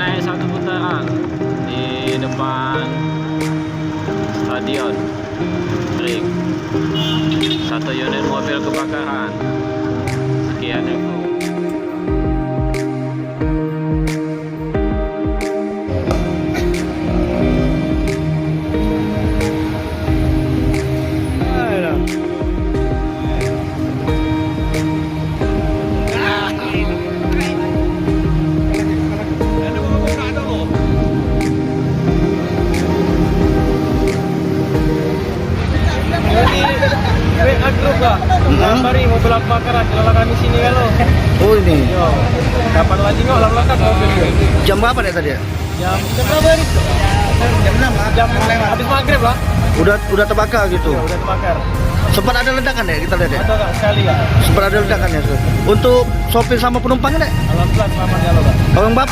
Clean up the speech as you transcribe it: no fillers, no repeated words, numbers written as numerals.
naik satu putaran di depan stadion ring. Satu unit mobil kebakaran. Sekian info. Grup lah, Mari mau belak bakaran, kalau kami sini kalau. Oh ini. Yo, kapan lagi nggak ulang-ulang mobil? Jam berapa deh tadi ya? Jam berapa ini? Jam 6 lah. Jam habis maghrib lah. Udah terbakar gitu. Ya, udah terbakar. Sempat ada ledakan ya kita lihat ya? Ada nggak sekali lah. Sempat ada ledakan ya. Untuk sopir sama penumpangnya deh? Alhamdulillah selamat ya lo. Orang bapak